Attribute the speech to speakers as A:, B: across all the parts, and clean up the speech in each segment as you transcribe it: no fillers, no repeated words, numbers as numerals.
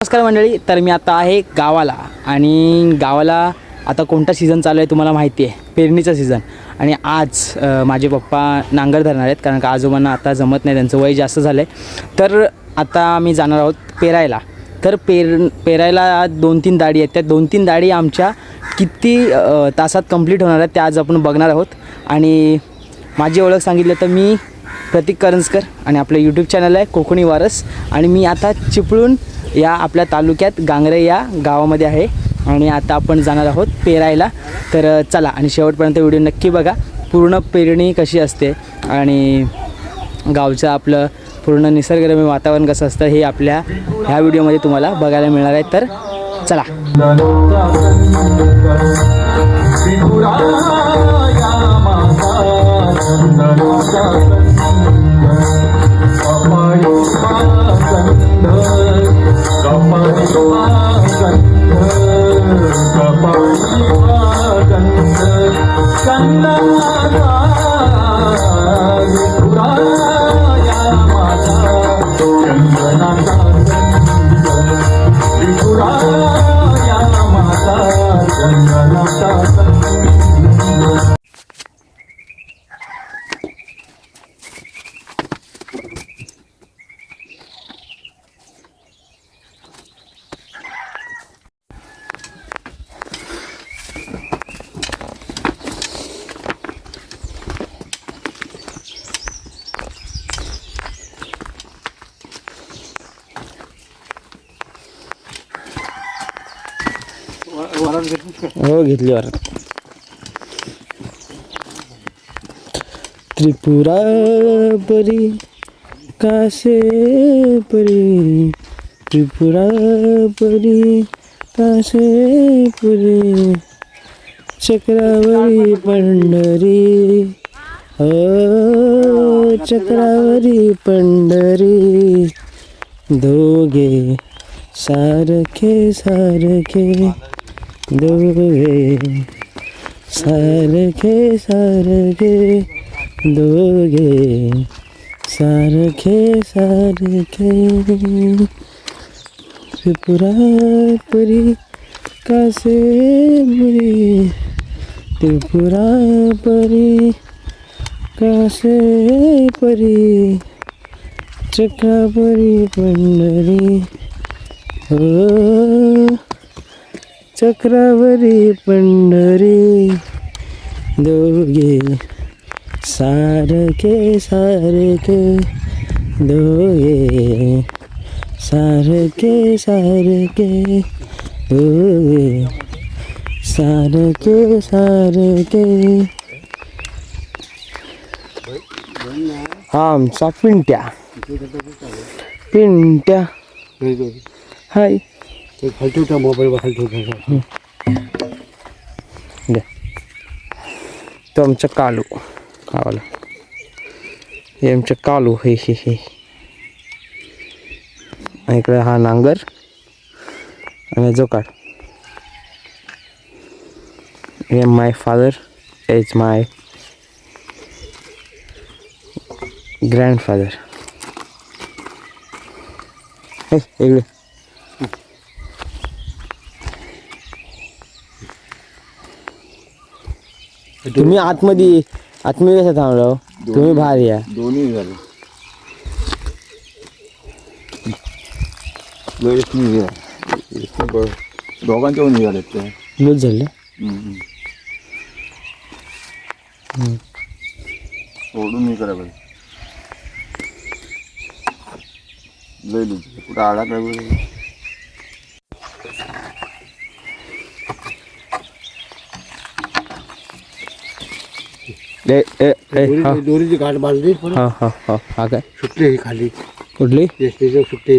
A: नमस्कार मंडळी. तर मी आता आहे गावाला आणि गावाला आता कोणता सीझन चालू आहे तुम्हाला माहिती आहे, पेरणीचा सीझन. आणि आज माझे पप्पा नांगर धरणार आहेत कारण का आजोबांना आता जमत नाही, त्यांचं वय जास्त झालं आहे. तर आता आम्ही जाणार आहोत पेरायला. तर पेरायला 2-3 दाढी आहेत, त्या 2-3 दाढी आमच्या किती तासात कंप्लीट होणार आहेत त्या आज आपण बघणार आहोत. आणि माझी ओळख सांगितलं तर मी प्रतीक करंजकर आणि आपलं यूट्यूब चॅनल आहे कोकणी वारस. आणि मी आता चिपळूण या आपल्या तालुक्यात गांगरे या गावामध्ये आहे आणि आता आपण जाणार आहोत पेरायला. तर चला आणि शेवटपर्यंत व्हिडिओ नक्की बघा. पूर्ण पेरणी कशी असते आणि गावचं आपलं पूर्ण निसर्गरम्य वातावरण कसं असतं हे आपल्या ह्या व्हिडिओमध्ये तुम्हाला बघायला मिळणार आहे. तर चला. हो घेतली वरात. त्रिपुरा परी कासे परी, त्रिपुरा परी कासे परी, चक्रावरी पंढरी हो चक्रावरी पंढरी, दोघे सारखे सारखे, दोघे सारखे सारखे, दोघे सारखे सारखे, त्रिपुरा परी कासे परी, त्रिपुरा परी कासे परी, चक्रावरी पंढरी हो चक्रावरी पंढरी, दोघे सारखे सारखे, दोघे सारखे सारखे, दोघे सारखे सारखे. हा आमचा पिंट्या पिंट्या हाय
B: खालठेवता मोबाईल खालठेवता
A: द्या. तो आमचा कालू गावाला, हे आमचं कालू हे हे हे. इकडे हा नांगर आणि जो काढ. Hey my father is my grandfather. हे इकडे तुम्ही आतमध्ये कसं थांबलो, तुम्ही बाहेर या.
B: दोन्ही झाले दोघांच्या निघाले ते
A: लूज झाले.
B: सोडून नाही करा पाहिजे. लय लूज कुठं आडा काय दोरीची गाठ बांधली.
A: हा हा हा हा काय
B: सुटले खाली
A: कुठली
B: सुट्टे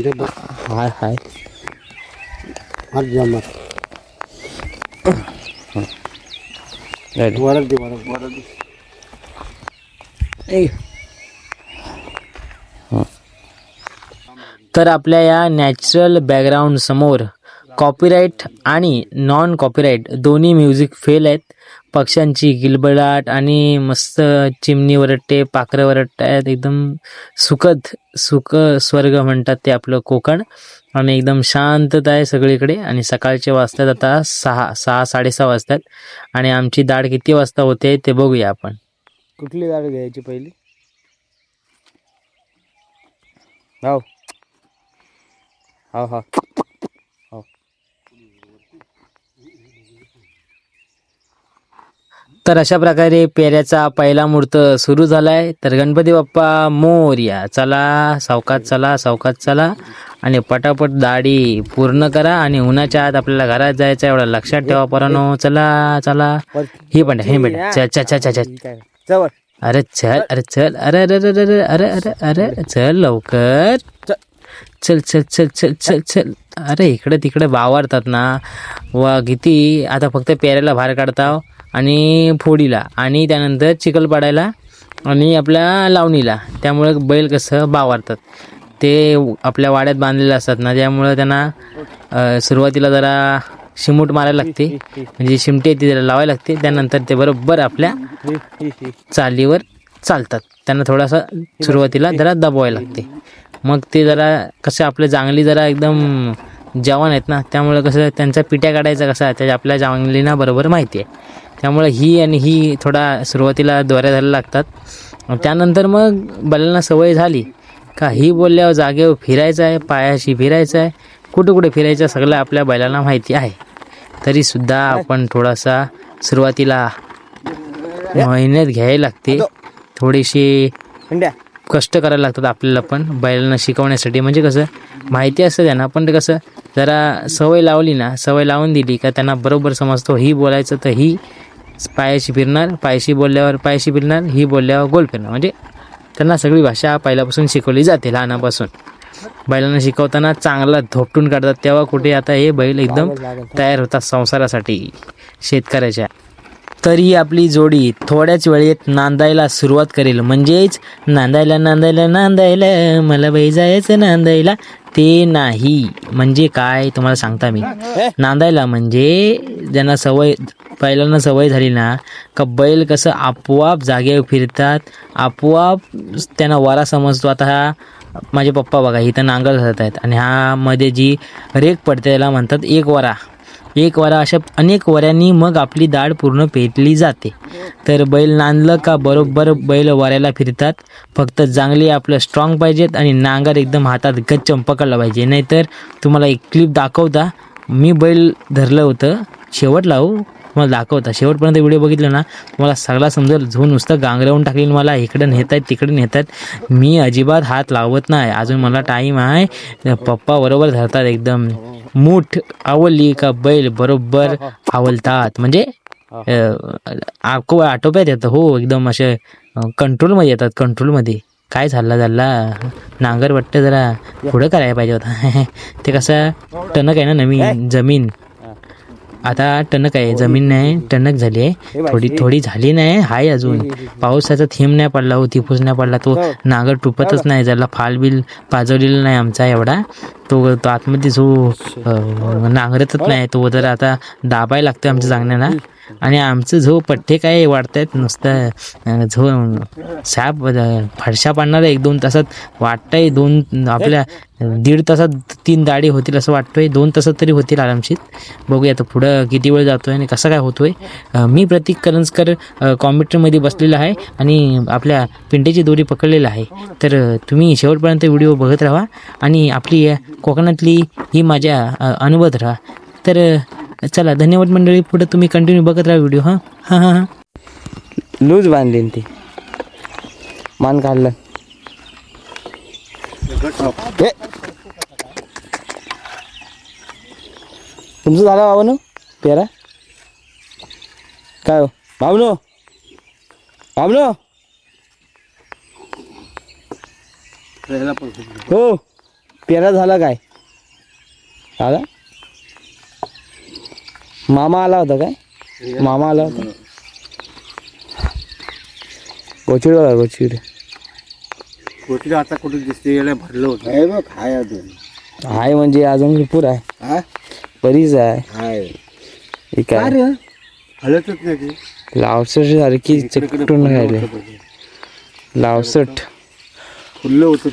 A: हाय हाय
B: हात जमा वरद दे वरद वरद.
A: तर आपल्या या नॅचरल बॅकग्राऊंड समोर कॉपीराईट आणि नॉन कॉपीराईट दोन्ही म्युझिक फेल आहेत. पक्ष्यांची किलबिलाट आणि मस्त चिमणी वरटते, पाखरं वरटत आहेत. एकदम सुख स्वर्ग म्हणतात ते आपलं कोकण.
C: आणि एकदम शांतता आहे सगळीकडे. आणि सकाळचे वाजतात आता 6:30 वाजतात. आणि आमची डाळ किती वाजता होते ते बघूया आपण.
A: कुठली डाळ घ्यायची पहिली? हो हो हो हो.
C: तर अशा प्रकारे पेऱ्याचा पहिला मुहूर्त सुरू झालाय. तर गणपती बाप्पा मोरया. चला सावकाश चला, सावकाश चला आणि पटापट दाढी पूर्ण करा. आणि उन्हाच्या आत आपल्याला घरात जायचं एवढं लक्षात ठेवा पोरांनो. चला चला. ही पण हे बेटा चल चल चल चल चल.
A: चल
C: अरे चल, अरे चल, अरे अरे अरे अरे अरे अरे अरे चल लवकर. चल चल चल चल चल चल. अरे इकडे तिकडे वावरतात ना. वा किती आता फक्त पेऱ्याला बाहेर काढताव आणि फोडीला आणि त्यानंतर चिखल पाडायला आणि आपल्या लावणीला. त्यामुळे बैल कसं बावारतात. ते आपल्या वाड्यात बांधलेले असतात ना, त्यामुळं त्यांना सुरुवातीला जरा शिमूट मारायला लागते. म्हणजे शिमटे ती जरा लावायला लागते. त्यानंतर ते बरोबर आपल्या चालीवर चालतात. त्यांना थोडासा सुरुवातीला जरा दबवायला लागते. मग ते जरा कसं आपले जांगली जरा एकदम जवान आहेत ना, त्यामुळे कसं त्यांचा पिट्या काढायचा कसा त्या आपल्या जांगलीना बरोबर माहिती आहे. त्यामुळे ही आणि ही थोडा सुरुवातीला दोऱ्या धरायला लागतात. त्यानंतर मग बैलांना सवय झाली का ही बोलल्यावर जागेवर फिरायचं आहे, पायाशी फिरायचं आहे, कुठे कुठे फिरायचं सगळं आपल्या बैलांना माहिती आहे. तरीसुद्धा आपण थोडासा सुरुवातीला मेहनत घ्यायला लागते. थोडीशी कष्ट करायला लागतात आपल्याला पण बैलांना शिकवण्यासाठी. म्हणजे कसं माहिती असतं त्यांना, पण ते कसं जरा सवय लावली ना, सवय लावून दिली का त्यांना बरोबर समजतो. ही बोलायचं तर ही पायाशी फिरणार, पायाशी बोलल्यावर पायाशी फिरणार, ही बोलल्यावर गोल फिरणार. म्हणजे त्यांना सगळी भाषा पहिल्यापासून शिकवली जाते लहानापासून. बैलांना शिकवताना चांगला धोपटून काढतात. तेव्हा कुठे आता हे बैल एकदम तयार होतात संसारासाठी शेतकऱ्याच्या. तरी आपली जोडी थोड्याच वेळेत नांदायला सुरुवात करेल. म्हणजेच नांदायला नांदायला नांदायला मला बाई जायचं नांदायला ते नाही. म्हणजे काय तुम्हाला सांगता मी. नांदायला म्हणजे ज्यांना सवय बैलांना सवय झाली ना का बैल कसं आपोआप जागेवर फिरतात, आपोआप त्यांना वारा समजतो. आता हा माझे पप्पा बघा इथं नांगर धरत आहेत आणि हा मध्ये जी रेक पडते त्याला म्हणतात एक वारा. एक वारा अशा अनेक वऱ्यांनी मग आपली दाढ पूर्ण पेटली जाते. तर बैल नांदलं का बरोबर बैल वाऱ्याला फिरतात. फक्त जांगली आपलं स्ट्रॉंग पाहिजेत आणि नांगर एकदम हातात गच्चम पकडला पाहिजे. नाहीतर तुम्हाला एक क्लिप दाखवता, मी बैल धरलं होतं शेवट लावू तुम्हाला दाखवता. शेवटपर्यंत व्हिडिओ बघितला ना तुम्हाला सगळा समजेल. जो नुसतं गांगरवून टाकलेलं मला इकडे नेत आहेत तिकडे नेत आहेत. मी अजिबात हात लावत नाही. अजून मला टाईम आहे. पप्पा बरोबर धरतात एकदम. मूठ आवडली का बैल बरोबर आवलतात. म्हणजे आटोप्यात येतं हो. एकदम असे कंट्रोलमध्ये येतात. कंट्रोलमध्ये. काय झाला नांगर वाटतं जरा पुढं करायला पाहिजे होता. ते कसं टणक आहे ना नवीन जमीन. आता टणक आहे जमीन नाही टणक झाली आहे. थोडी झाली नाही हाय अजून. पावसाचा थेंब नाही पडला हो, तिपूस नाही पडला. तो नांगर टुपतच नाही. ज्याला फाल बिल पाजवलेला नाही आमचा एवढा तो आतमध्ये जो नांगरतच नाही तो जर आता दाबायला लागतो आमच्या जांगण्याला. आणि आमचं झो पठ्ठे काय वाढतायत नुसतं झो साप फडशा पाडणार 1-2 तासात वाटतंय. आपल्या 1.5 तासात 3 दाढी होतील असं वाटतोय. 2 तासात तरी होतील आरामशीर. बघूया आता पुढं किती वेळ जातोय आणि कसं काय होतोय. मी प्रतीक करंजकर कॉम्प्युटरमध्ये बसलेला आहे आणि आपल्या पिंटेची दोरी पकडलेला आहे. तर तुम्ही शेवटपर्यंत व्हिडिओ बघत राहा आणि आपली कोकणातली ही माझ्या अनुभव राहा. तर चला धन्यवाद मंडळी. पुढे तुम्ही कंटिन्यू बघत राहा व्हिडिओ. हां हां हां हां.
A: लूज बांधली ती मान काढलं. तुमचं झालं बाबानो पेरा काय हो बाबनो बाबनो हो पेरा झाला काय आला. मामा आला होता काय. मामा आला होता. गोचिड बघा गोचिड.
B: कोटी आता कुठे दिसते भरलं होतं बघ. हाय अजून
A: हाय म्हणजे अजून भरपूर आहे. बरीच आहे.
B: हाय
A: ही काय
B: हलतच नाही.
A: लावसट सारखी चटून राहिले. लावसट
B: फुल्लं होतं.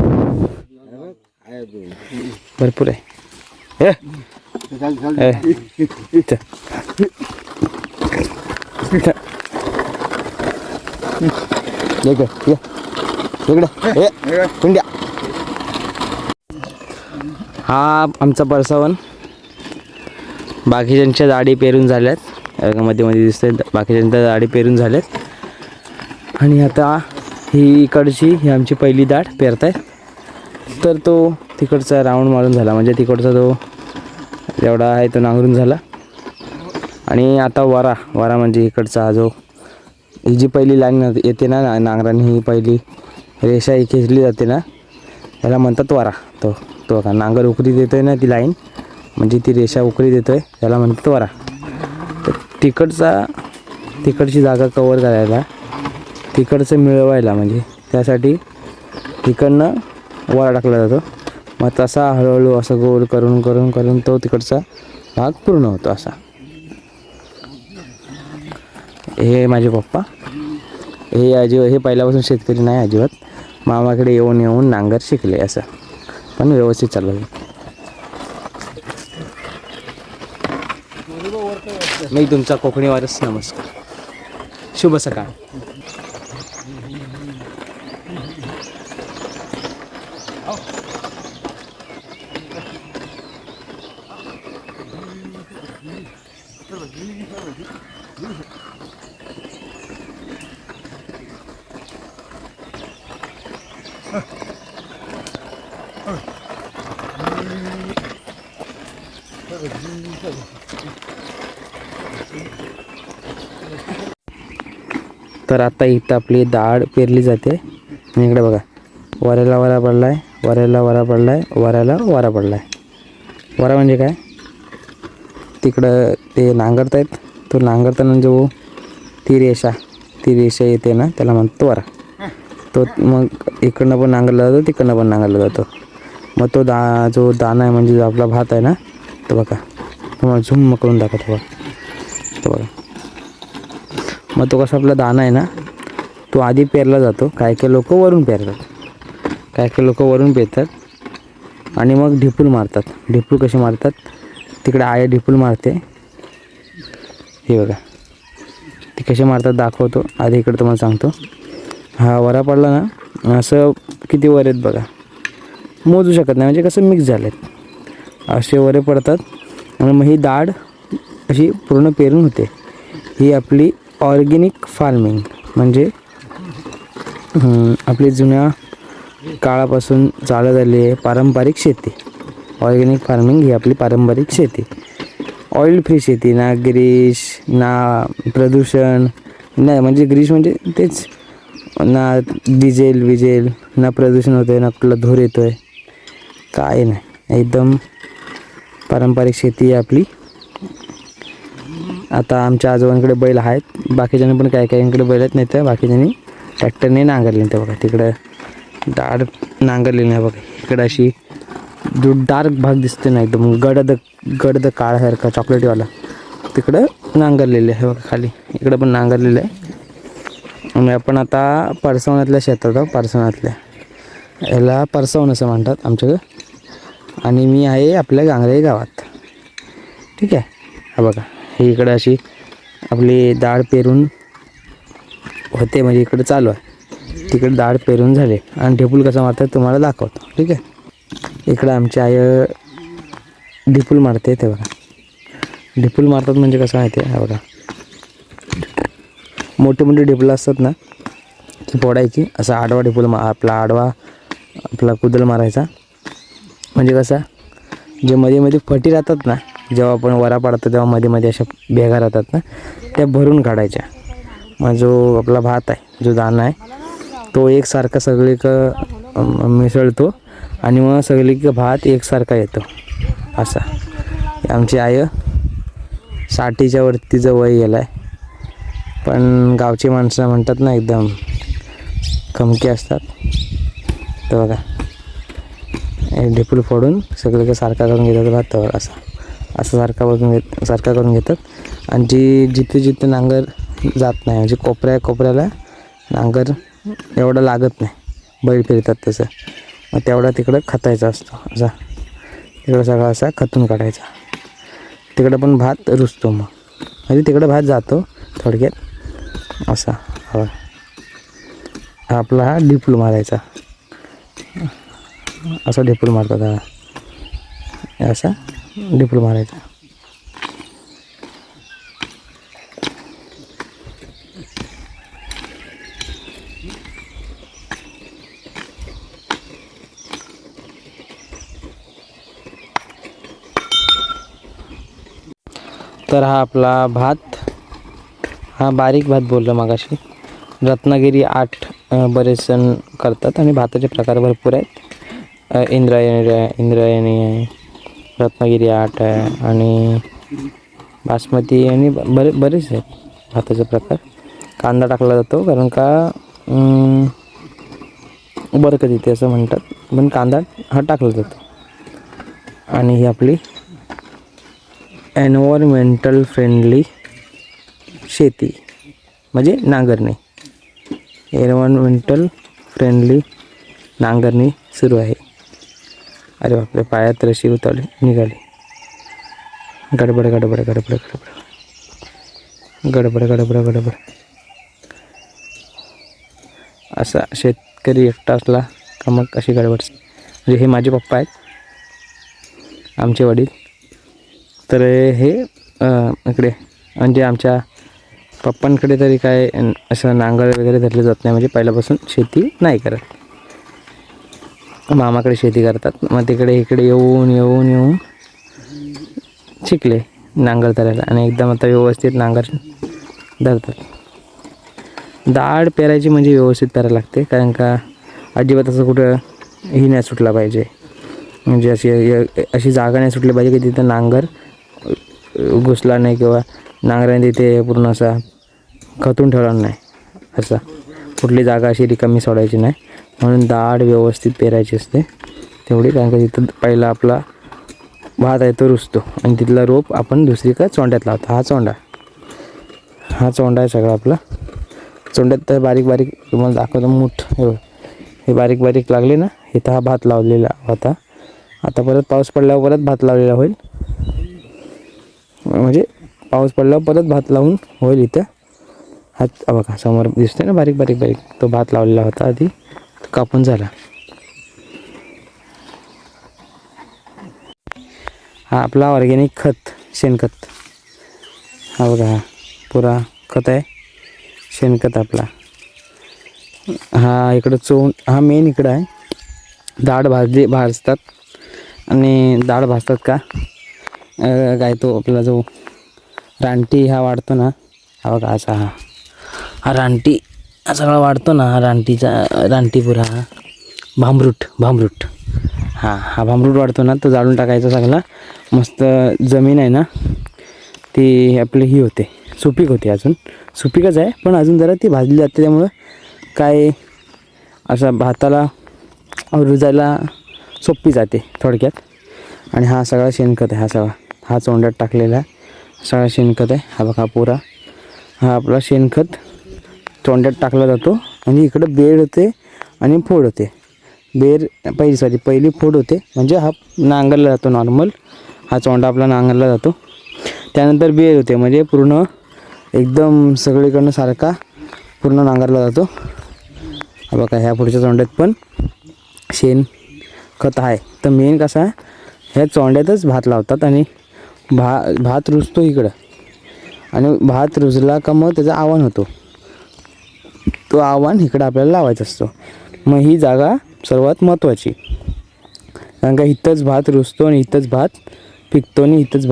A: भरपूर आहे. हे
B: चल चल
A: ए. च- च- ये इकडे, ये. इकडे ये कुंड्या. हा आमचा परसावन. बाकीच्यांच्या जाडी पेरून झाल्यात, मध्ये मध्ये दिसते बाकीच्यांच्या जाडी पेरून झाल्यात. आणि आता ही इकडची ही आमची पहिली दाट पेरताय. तर तो तिकडचा राऊंड मारून झाला, म्हणजे तिकडचा तो जेवढा आहे तो नांगरून झाला. आणि आता वारा म्हणजे इकडचा जो ही जी पहिली लाईन येते ना नांगराने, ही पहिली रेषा ही खेचली जाते ना, याला म्हणतात वारा. तो तो का नांगर उकरी देतोय ना ती लाईन, म्हणजे ती रेषा उकरी देतोय त्याला म्हणतात वारा. तर तिकडची जागा कवर करायला, तिकडचं मिळवायला, म्हणजे त्यासाठी तिकडनं वारा टाकला जातो. मग तसा हळूहळू असं गोल करून करून करून तो तिकडचा भाग पूर्ण होतो असा. हे माझे पप्पा, हे पहिल्यापासून शेतकरी नाही अजिबात, मामाकडे येऊन येऊन नांगर शिकले असं, पण व्यवस्थित चालवलं. मी तुमचा कोकणी वारस नमस्कार. शुभ सकाळ. तर आता इथं आपली डाळ पेरली जाते. आणि इकडे बघा, वाऱ्याला वारा पडला आहे, वाऱ्याला वारा पडला आहे, वाऱ्याला वारा पडला आहे. वारा म्हणजे काय, तिकडं ते नांगरतायत, तो नांगरताना जो ती रेषा येते ना त्याला म्हणतो वारा. तो मग इकडनं पण नांगरला जातो, तिकडनं पण नांगरला जातो. मग तो जो दाणा आहे, म्हणजे जो आपला भात आहे ना, तो बघा तुम्हाला झूम करून दाखवतो बघा, तो बघा. मग तो कसा आपला दाणा आहे ना, तो आधी पेरला जातो. काय लोक वरून पेरतात, काय लोक वरून पेरतात आणि मग ढिपूल मारतात. ढिपूल कसे मारतात, तिकडे आया ढिपूल मारते, हे बघा ते कसे मारतात दाखवतो. आधी इकडे तुम्हाला सांगतो. हा वरा पडला ना, असं किती वर आहेत बघा, मोजू शकत नाही, म्हणजे कसं मिक्स झालेत असे वरे पडतात. आणि मग ही डाळ अशी पूर्ण पेरून होते. ही आपली ऑर्गेनिक फार्मिंग, म्हणजे आपली जुन्या काळापासून चालत आली आहे पारंपरिक शेती. ऑर्गेनिक फार्मिंग ही आपली पारंपरिक शेती, ऑइल फ्री शेती. ना ग्रीस, ना प्रदूषण, नाही म्हणजे ग्रीस म्हणजे तेच ना, डिझेल ना प्रदूषण होतं आहे, ना कुठला धूर येतो आहे, काय नाही, एकदम पारंपरिक शेती आहे आपली. आता आमच्या आजोबांकडे बैल आहेत, बाकीच्यांनी पण काहींकडे बैल आहेत, नाही तर बाकीच्यांनी ट्रॅक्टरने नांगरले. ते बघा तिकडं डाळ नांगरलेली नाही बघा. इकडं अशी जो डार्क भाग दिसते ना, एकदम गडद काळासारखा चॉकलेटीवाला, तिकडं नांगरलेले आहे बघा खाली. इकडं पण नांगरलेलं आहे. आणि आपण आता परसवण्यातल्या शेतात आहोत. परसवण्यातल्या याला परसवण असं म्हणतात आमच्याकडं. आणि मी आहे आपल्या गांगरे गावात, ठीक आहे. हा बघा, ही इकडं अशी आपली डाळ पेरून होते, म्हणजे इकडं चालू आहे. तिकडे डाळ पेरून झाले आणि ढिपूल कसं मारतात तुम्हाला दाखवतो, ठीक आहे. इकडं आमची आई ढिपूल मारते, ते बघा. ढिपूल मारतात म्हणजे कसं माहिती आहे, हा बघा मोठे ढिपूल असतात ना, ती फोडायची, असा आडवा ढिपूल आपला कुदल मारायचा. म्हणजे कसा, जे मध्ये फटी राहतात ना, जेव्हा आपण वरा पाडतो तेव्हा मध्ये अशा भेगा राहतात ना, त्या भरून काढायच्या. मग जो आपला भात आहे, जो दाणा आहे, तो एकसारखा मिसळतो आणि मग सगळीकडे भात एकसारखा येतो असा. आमची आई 60च्या वरतीचं वय गेलं आहे, पण गावची माणसं म्हणतात ना एकदम खमकी असतात. तर बघा ढिपूल फोडून सगळीकडे सारखा करून घेतात भात, तर असं सारखा करून घेतात. आणि जिथे नांगर जात नाही, म्हणजे कोपऱ्याला नांगर एवढं लागत नाही, बैल फिरतात तसं, मग तेवढा तिकडं खतायचा असतो असा. इकडं सगळा असा खतून काढायचा. तिकडं पण भात रुजतो मग, म्हणजे तिकडं भात जातो थोडक्यात असा. हा आपला हा ढिपूल मारायचा, असा ढिपूल मारतात. हा असा ढिपूल मारायचा. तर हा आपला भात, हा बारीक भात बोललो मगाशी. रत्नागिरी 8 बरेच जण करतात आणि भाताचे प्रकार भरपूर आहेत. इंद्रायणी आहे, रत्नागिरी 8 आहे आणि बासमती आणि बरेच आहेत भाताचे प्रकार. कांदा टाकला जातो कारण का बरकत येते असं म्हणतात, पण कांदा हा टाकला जातो. आणि ही आपली एन्व्हायरमेंटल फ्रेंडली शेती म्हणजे नांगरणी. एन्व्हायरमेंटल फ्रेंडली नांगरणी सुरू आहे. अरे बापरे, पायात रशी उतरली निघाली. गडबड गडबड गडबड गडबड गडबड गडबड गडबड. असा शेतकरी एकटा असला का मग अशी गडबड. म्हणजे हे माझे पप्पा आहेत, आमचे वडील. तर हे इकडे म्हणजे आमच्या पप्पांकडे तरी काय असं नांगर वगैरे धरले जात नाही, म्हणजे पहिल्यापासून शेती नाही करत. मामाकडे शेती करतात, मग तिकडे इकडे येऊन येऊन येऊन शिकले नांगर धरायला आणि एकदम आता व्यवस्थित नांगर धरतात. दाढ पेरायची म्हणजे व्यवस्थित करायला लागते, कारण का अजिबात असं कुठं ही नाही सुटला पाहिजे, म्हणजे अशी जागा नाही सुटली पाहिजे की तिथं नांगर घुसला नाही किंवा नांगराने तिथे पूर्ण असा खतून ठेवला नाही. असा कुठली जागा अशी रिकामी सोडायची नाही, म्हणून दाढ व्यवस्थित पेरायची असते तेवढी. कारण का तिथं पहिला आपला भात आहे तो रुजतो आणि तिथला रोप आपण दुसरीकडे चोंड्यात लावतो. हा चोंडा आहे सगळा आपला. चोंड्यात तर बारीक बारीक तुम्हाला दाखवतो मूठ हे बारीक बारीक लागले ना, इथं हा भात लावलेला होता. आता परत पाऊस पडल्यावर परत भात लावलेला होईल, म्हणजे पाऊस पडल्यावर परत भात लावून होईल. इथं हा बघा समोर दिसतोय ना बारीक बारीक बारीक, तो भात लावलेला होता आधी, कापून झाला. हा आपला ऑर्गॅनिक खत, शेणखत. हा बघा, हा पुरा खत आहे, शेणखत आपला. हा इकडं हा मेन इकडं आहे. डाळ भाजतात आणि डाळ भाजतात का काय तो आपला जो रानटी हा वाढतो ना, हा बघा असा हा रानटी सगळा वाढतो ना, हा रानटी पुरा भांबरूट हा भांबरूट वाढतो ना, तो जाळून टाकायचा सगळा. मस्त जमीन आहे ना ती आपली ही होते, सुपीक होते. अजून सुपीकच आहे पण अजून जरा ती भाजली जाते, त्यामुळं काय असा भाताला रुजायला सोपी जाते थोडक्यात. आणि हा सगळा शेणखत आहे, हा चोंड्यात टाकलेला सगळा शेणखत आहे. हा बघा पुरा हा आपला शेणखत चोंड्यात टाकला जातो आणि इकडं बेड होते आणि फोड होते. पहिली फोड होते, म्हणजे हा नांगरला जातो नॉर्मल. हा चोंडा आपला नांगरला जातो. त्यानंतर बेड होते, म्हणजे पूर्ण एकदम सगळीकडनं सारखा पूर्ण नांगरला जातो. हा बघा ह्या पुढच्या चोंड्यात पण शेणखत आहे. तर मेन कसा आहे, ह्या चोंड्यातच भात लावतात आणि भात रुजतो इकडं, आणि भात रुजला का मग त्याचा आव्हान होतो. तो आव्हान इकडं आपल्याला लावायचा असतो. मग ही जागा सर्वात महत्त्वाची, कारण का इथंच भात रुजतो आणि इथंच भात पिकतो आणि इथंच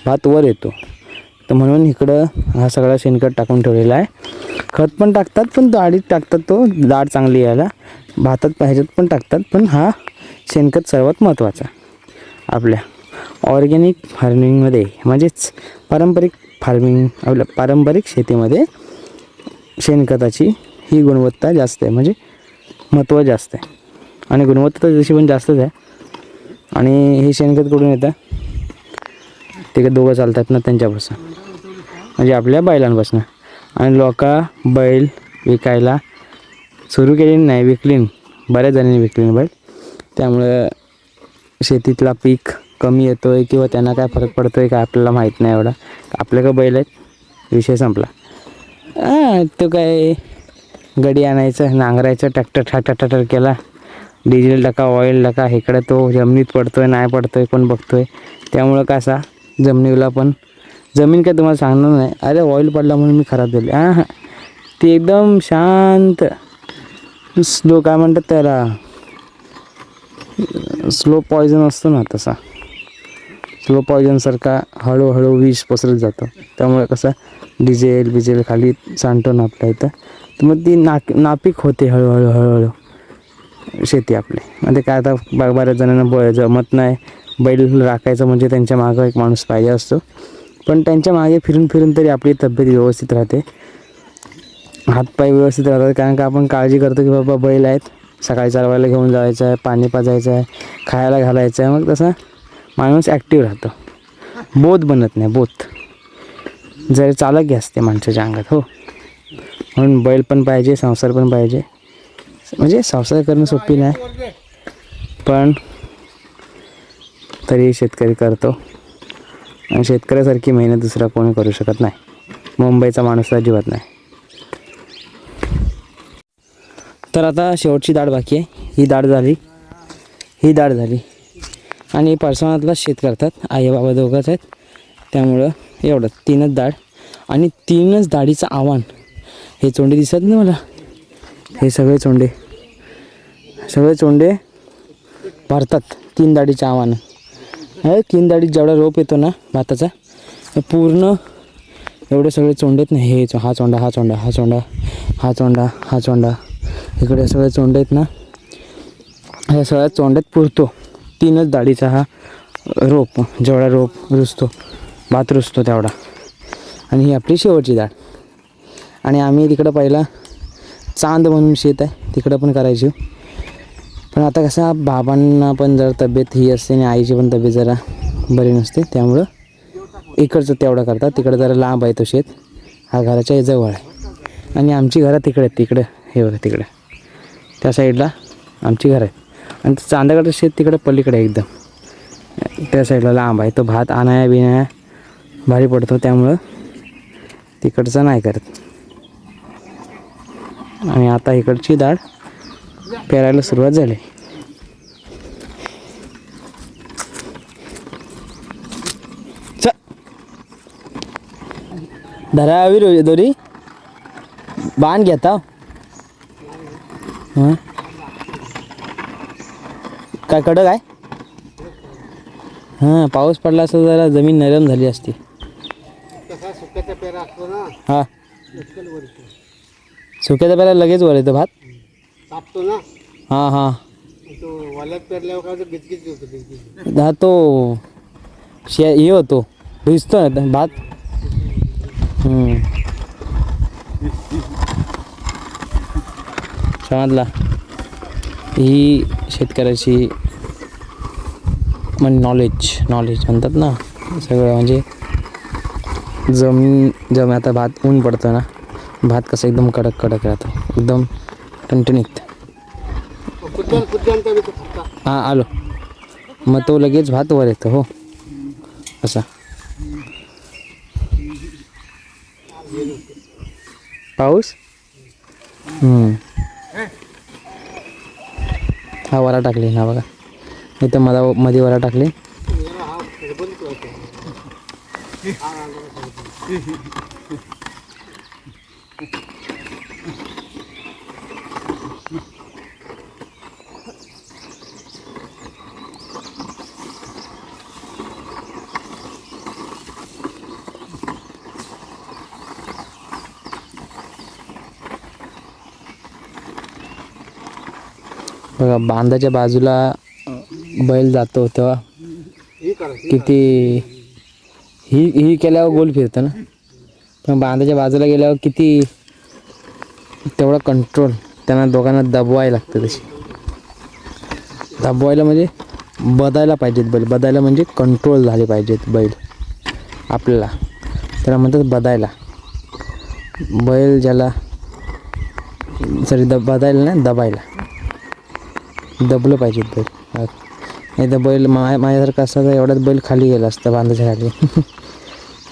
A: भात वर येतो. तर म्हणून इकडं हा सगळा शेणखत टाकून ठेवलेला आहे. खत पण टाकतात, पण डाळीत टाकतात, तो डाळ चांगली यायला. भातात ह्याच्यात पण टाकतात, पण हा शेणखत सर्वात महत्त्वाचा आपल्या ऑर्गॅनिक फार्मिंगमध्ये, म्हणजेच पारंपरिक शेतीमध्ये शेणखताची ही गुणवत्ता जास्त आहे, म्हणजे महत्त्व जास्त आहे आणि गुणवत्ता जशी पण जास्तच आहे. आणि हे शेणखत कुठून येतं, तिकडे दोघं चालतात ना त्यांच्यापासून, म्हणजे आपल्या बैलांपासून. आणि बैल विकायला सुरू केली नाही, विकली, बऱ्याच जणांनी विकली बैल. त्यामुळं शेतीतला पीक कमी येतो आहे किंवा त्यांना काय फरक पडतो आहे काय आपल्याला माहीत नाही एवढा. आपल्या का बैल आहेत, विषय संपला. तो काय गडी आणायचं, नांगरायचं, ट्रॅक्टर ठाटर केला, डिझेल टाका, ऑइल टाका, इकडे तो जमिनीत पडतो आहे नाही पडतो आहे कोण बघतो आहे. त्यामुळं कसा जमिनीला पण जमीन काय तुम्हाला सांगणार नाही, अरे ऑइल पडला म्हणून मी खराब झाली. हां ती एकदम शांत स्लो काय म्हणतात त्याला, स्लो पॉयझन असतो ना तसा, स्लो पॉयझनसारखा हळूहळू विष पसरत जातो. त्यामुळे कसं डिझेल खाली सांडतो ना आपल्या इथं, तर मग ती नापीक होते हळूहळू शेती आपली. म्हणजे काय आता बऱ्याच जणांना जमत नाही बैल राखायचं, म्हणजे त्यांच्या मागं एक माणूस पाहिजे असतो. पण त्यांच्या मागे फिरून तरी आपली तब्येत व्यवस्थित राहते, हातपाय व्यवस्थित राहतात. कारण का आपण काळजी करतो की बाबा बैल आहेत, सकाळी चालवायला घेऊन जायचं आहे, पाणी पाजायचं आहे, खायला घालायचं आहे. मग तसा माणूस ॲक्टिव्ह राहतो, बोध बनत नाही. बोध जर चालक असते माणसाच्या अंगात. हो, म्हणून बैल पण पाहिजे, संसार पण पाहिजे. म्हणजे संसार करणं सोपी नाही, पण तरी शेतकरी करतो. आणि शेतकऱ्यासारखी मेहनत दुसरा कोणी करू शकत नाही, मुंबईचा माणूस अजिबात नाही. तर आता शेवटची दाढ बाकी आहे. ही दाढ झाली आणि परसवनातला शेत करतात, आई बाबा दोघंच आहेत. त्यामुळं एवढं 3च दाढ आणि 3च दाढीचं आव्हान. हे चोंडे दिसत नाही मला, हे सगळे चोंडे भरतात 3 दाढीच्या आव्हानं. 3 दाढीत जेवढा रोप येतो ना भाताचा, पूर्ण एवढे सगळे चोंडेत नाही. हे हा चोंडा इकडे सगळे चोंडे आहेत ना, ह्या सगळ्या चोंड्यात पुरतो 3च दाढीचा हा रोप. जेवढा रोप रुजतो, भात रुजतो तेवढा. आणि ही आपली शेवटची दाढ. आणि आम्ही तिकडं पहिला चांद म्हणून शेत आहे, तिकडं पण करायची. पण आता कसं बाबांना पण जरा तब्येत ही असते आणि आईची पण तब्येत जरा बरी नसते, त्यामुळं इकडचं तेवढं करतात. तिकडं जरा लांब आहे तो शेत, हा घराच्या जवळ आहे. आणि आमची घरं तिकडं हे बघा, तिकडे त्या साईडला आमची घरं आहेत. आणि चांदाकडचं शेत तिकडे पलीकडे एकदम त्या साईडला लांब आहे. तो भात आणाया भारी पडतो, त्यामुळं तिकडचं नाही करत. आणि आता इकडची दाढ पेरायला सुरुवात झाली. धरा हवी दोरी बांध घेता. हां काय कडक आहे. हां पाऊस पडला असता जरा जमीन नरम झाली असती.
B: सुक्याचा पेरा असतो ना,
A: हां
B: वरती
A: सुक्याचा पेरा लगेच वर येतो भात
B: तापतो ना.
A: हां
B: तो वाल्यात पेरल्यावर काय गिचगिच होतो.
A: हा तो हे होतो, भिजतो ना भात. समजला. ही शेतकऱ्याची म्हणजे नॉलेज म्हणतात ना सगळं. म्हणजे जमीन आता भात ऊन पडतं ना, भात कसं एकदम कडक राहतो, एकदम टणटणीत. हां आलो, मग तो लगेच भात वर येतो. हो असा पाऊस. हा वरा टाकले ना बघा, इथं मध्ये वरा टाकले. बघा बांधाच्या बाजूला बैल जातो तेव्हा किती ही केल्यावर गोल फिरतं ना, पण बांधाच्या बाजूला गेल्यावर किती तेवढा कंट्रोल त्यांना दोघांना दबवायला लागतं. तशी दबवायला म्हणजे बदायला पाहिजेत बैल, बदायला म्हणजे कंट्रोल झाले पाहिजेत बैल आपल्याला, त्याला म्हणतात बदायला. बैल ज्याला बदायला नाही, दबायला, दबलं पाहिजेत बैल. एकदा बैल माझ्यासारखं असतं तर एवढ्यात बैल खाली गेला असतं बांधाच्या खाली.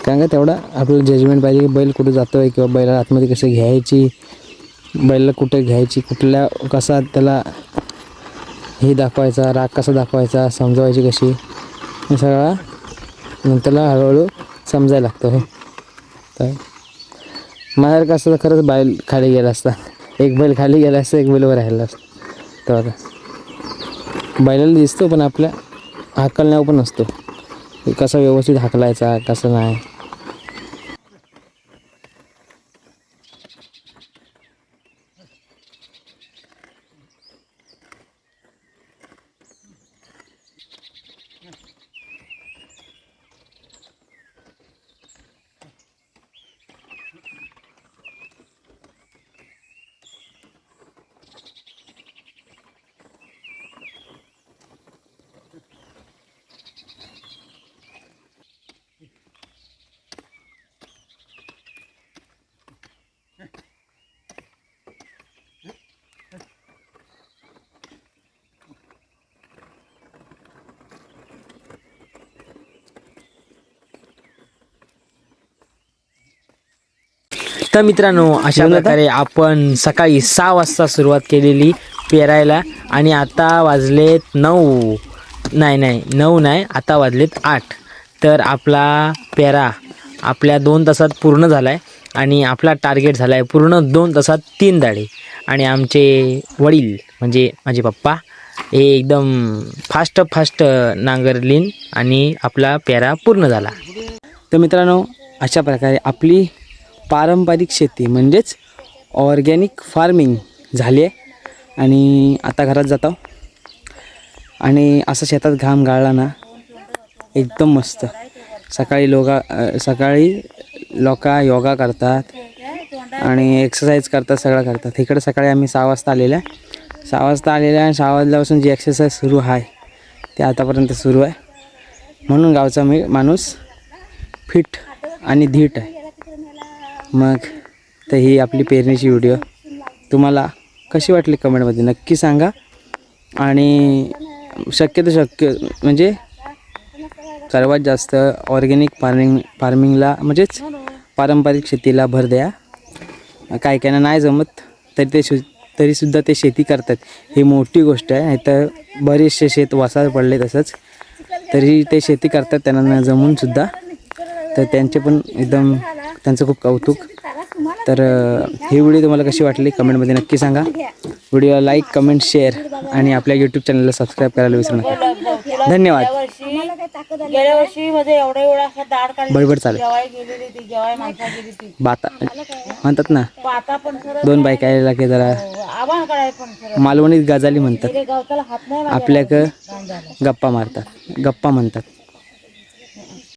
A: कारण का तेवढा आपलं जजमेंट पाहिजे की बैल कुठं जातो आहे किंवा बैलाला आतमध्ये कसं घ्यायची, बैलाला कुठं घ्यायची, कुठल्या कसा त्याला हे दाखवायचा, राग कसा दाखवायचा, समजवायची कशी, हे सगळा नंतरला हळूहळू समजायला लागतं. हो तर माझ्यासारखं असतं तर खरंच बैल खाली गेला असता. एक बैल खाली गेला असतं, एक बैलवर राहिला असतं. तर आता बैलाला दिसतो पण आपल्या हाकलण्यावर पण असतो की कसा व्यवस्थित हाकलायचा कसं नाही.
C: तर मित्रांनो, अशा प्रकारे आपण सकाळी 6 वाजता सुरुवात केलेली पेरायला आणि आता वाजलेत 9 नाही, आता वाजलेत 8. तर आपला पेरा आपल्या 2 तासात पूर्ण झाला आहे आणि आपला टार्गेट झाला आहे पूर्ण 2 तासात 3 दाढे. आणि आमचे वडील म्हणजे माझे पप्पा हे एकदम फास्ट नांगरलीन आणि आपला पेरा पूर्ण झाला.
A: तर मित्रांनो, अशा प्रकारे आपली पारंपरिक शेती म्हणजेच ऑर्गॅनिक फार्मिंग झाली आहे आणि आता घरात जातो. आणि असं शेतात घाम गाळला ना एकदम मस्त. सकाळी लोक योगा करतात आणि एक्सरसाइज करतात, सगळं करतात. इकडे सकाळी आम्ही 6 वाजता आलेलं आहे. 6 वाजता आलेलं आहे आणि 6 वाजल्यापासून जी एक्सरसाइज सुरू आहे ते आतापर्यंत सुरू आहे. म्हणून गावचा माणूस फिट आणि धीट आहे. मग तर ही आपली पेरणीची व्हिडिओ तुम्हाला कशी वाटली कमेंटमध्ये नक्की सांगा. आणि शक्य म्हणजे सर्वात जास्त ऑर्गॅनिक फार्मिंगला म्हणजेच पारंपरिक शेतीला भर द्या. काही काहींना नाही जमत तरीसुद्धा ते शेती करतात, ही मोठी गोष्ट आहे. नाही तर बरेचसे शेत वासार पडले तसंच तरी ते शेती करतात त्यांना जमूनसुद्धा. तर त्यांचे पण एकदम त्यांचं खूप कौतुक. तर ही व्हिडिओ तुम्हाला कशी वाटली कमेंटमध्ये नक्की सांगा. व्हिडिओला लाईक, कमेंट, शेअर आणि आपल्या यूट्यूब चॅनलला सबस्क्राईब करायला विसरू नका. धन्यवाद.
D: गेल्या वर्षी मध्ये एवढा असा दाढ काढली,
A: बरोबर चालेल.
D: जेवाय माणसा गेली ती
A: बाता म्हणतात ना,
D: आता पण खरं
A: 2 बायका यायला की जरा
D: आव्हान काढाय पण खरं
A: मालवणीत गाजाली म्हणतात.
D: गवताला हात नाही
A: आपल्याकडं गप्पा मारतात, गप्पा म्हणतात.